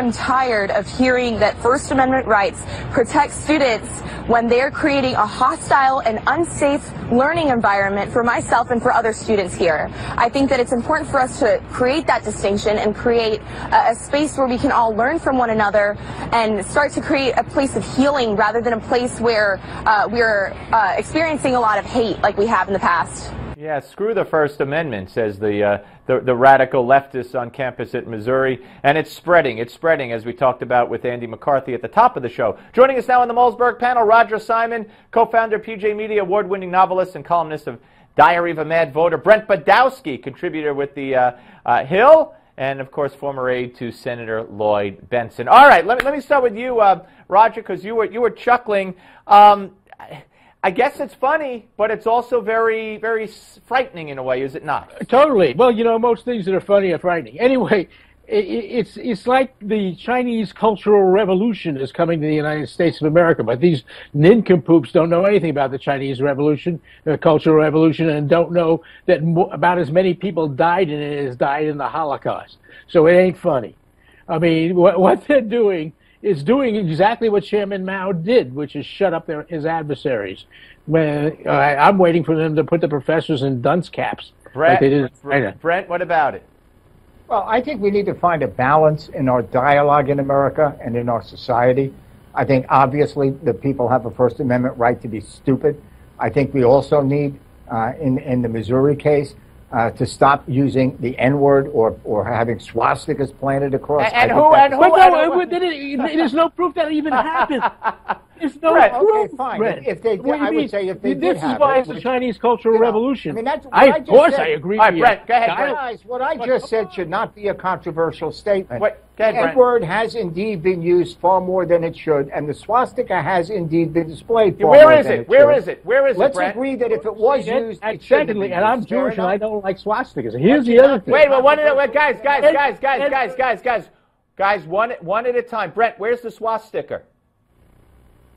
am tired of hearing that First Amendment rights protect students when they're creating a hostile and unsafe learning environment for myself and for other students here. I think that it's important for us to create that distinction and create a space where we can all learn from one another and start to create a place of healing rather than a place where we're experiencing a lot of hate like we have in the past. Yeah, screw the First Amendment, says the radical leftists on campus at Missouri, and it's spreading, as we talked about with Andy McCarthy at the top of the show. Joining us now on the Malzberg panel, Roger Simon, co-founder, PJ Media, award-winning novelist and columnist of Diary of a Mad Voter, Brent Budowsky, contributor with the Hill, and of course former aide to Senator Lloyd Bentsen. All right, let me start with you, Roger, because you were chuckling. I guess it's funny, but it's also very, very frightening in a way, is it not? Totally. Well, you know, most things that are funny are frightening. Anyway, it's like the Chinese Cultural Revolution is coming to the United States of America, but these nincompoops don't know anything about the Chinese Revolution, the Cultural Revolution, and don't know that about as many people died in it as died in the Holocaust. So it ain't funny. I mean, what they're doing is doing exactly what Chairman Mao did, which is shut up his adversaries. I'm waiting for them to put the professors in dunce caps. Brent, like they did in China. Brent, what about it? Well, I think we need to find a balance in our dialogue in America and in our society. I think, obviously, the people have a First Amendment right to be stupid. I think we also need, in the Missouri case, to stop using the N-word or having swastikas planted across. There's no proof that even happened. There's no proof. Okay, fine. If they did, I would say if they did this is why it's the Chinese Cultural Revolution. I mean, that's of course I agree with you. Brent, go ahead, Guys, what I just said should not be a controversial statement. Go ahead, the N-word has indeed been used far more than it should, and the swastika has indeed been displayed far more than it should. Where is it? Let's agree that if it was used, it shouldn't have been used. And I'm Jewish and I don't like swastikas. Here's the other thing. Wait, guys, one at a time. Brent, where's the swastika?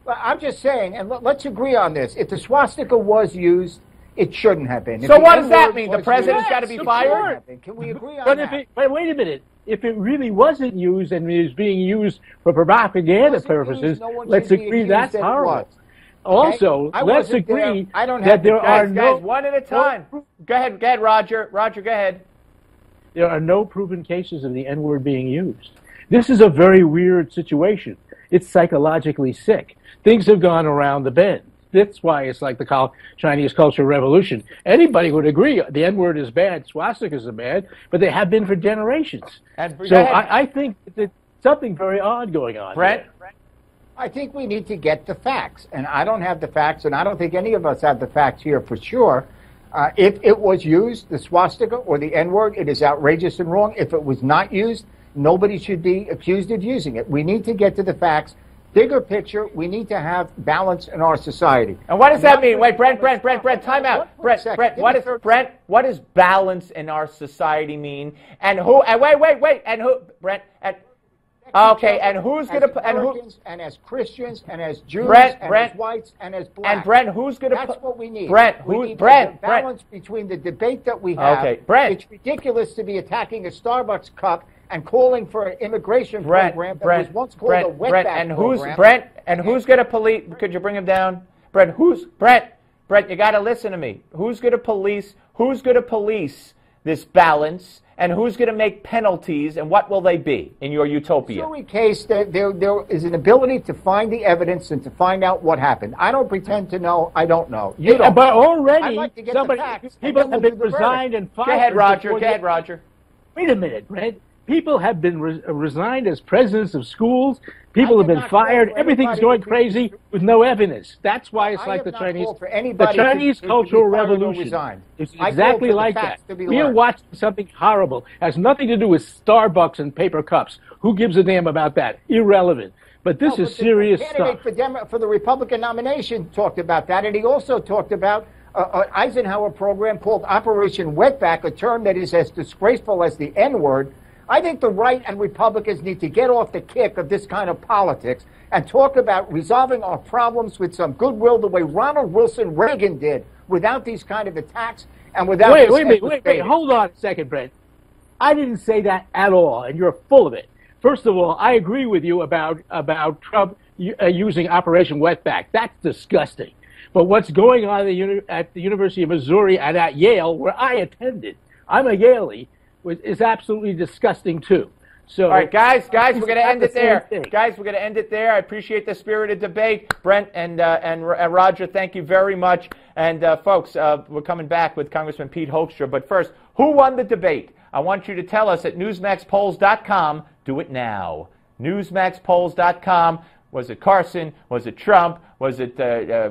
Well, I'm just saying, and let's agree on this. If the swastika was used, it shouldn't have been. So what does that mean? The president's got to be fired? Can we agree on that? But wait a minute. If it really wasn't used and is being used for propaganda purposes, let's agree that's horrible. Also, let's agree that there are no... Guys, one at a time. Go ahead, Roger. Roger, go ahead. There are no proven cases of the N-word being used. This is a very weird situation. It's psychologically sick. Things have gone around the bend. That's why it's like the Chinese Cultural Revolution. Anybody would agree the N-word is bad, swastikas are bad, but they have been for generations. So I think that something very odd going on. Brent? I think we need to get the facts, and I don't have the facts, and I don't think any of us have the facts here for sure. If it was used, the swastika or the N-word, it is outrageous and wrong. If it was not used, nobody should be accused of using it. We need to get to the facts. Bigger picture, we need to have balance in our society. And what does that mean? Wait, Brent, time out. Brent, what does balance in our society mean? And who, wait, and who, Brent, okay, and who's going to, and as Christians, and as Jews, and as whites, and as blacks. And Brent, who's going to, that's what we need. We need balance between the debate that we have. Okay, Brent. It's ridiculous to be attacking a Starbucks cup and calling for an immigration program that was once called a wetback program. And who's going to police? Could you bring him down, Brent? Brent, you got to listen to me. Who's going to police? Who's going to police this balance? And who's going to make penalties? And what will they be in your utopia? In every case, there is an ability to find the evidence and to find out what happened. I don't pretend to know. I don't know. You don't. But already, like to get the facts, people have been resigned and fired. Go ahead, Roger. Wait a minute, Brent. People have been resigned as presidents of schools. People have been fired. Everything's going crazy with no evidence. That's why it's like the Chinese Cultural Revolution. It's exactly like that. We are watching something horrible. It has nothing to do with Starbucks and paper cups. Who gives a damn about that? Irrelevant. But this is serious stuff. The candidate for the Republican nomination talked about that, and he also talked about an Eisenhower program called Operation Wetback, a term that is as disgraceful as the N-word. I think the right and Republicans need to get off the kick of this kind of politics and talk about resolving our problems with some goodwill the way Ronald Wilson Reagan did, without these kind of attacks and without... Wait, hold on a second, Brent. I didn't say that at all, and you're full of it. First of all, I agree with you about Trump using Operation Wetback. That's disgusting. But what's going on at the University of Missouri and at Yale, where I attended, I'm a Yalie, is absolutely disgusting too. So, all right, guys, we're going to end it there. Guys, we're going to end it there. I appreciate the spirited debate. Brent and Roger, thank you very much. And folks, we're coming back with Congressman Pete Hoekstra. But first, who won the debate? I want you to tell us at newsmaxpolls.com. Do it now. Newsmaxpolls.com. Was it Carson? Was it Trump? Was it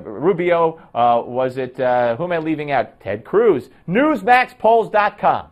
Rubio? Was it, who am I leaving out? Ted Cruz. Newsmaxpolls.com.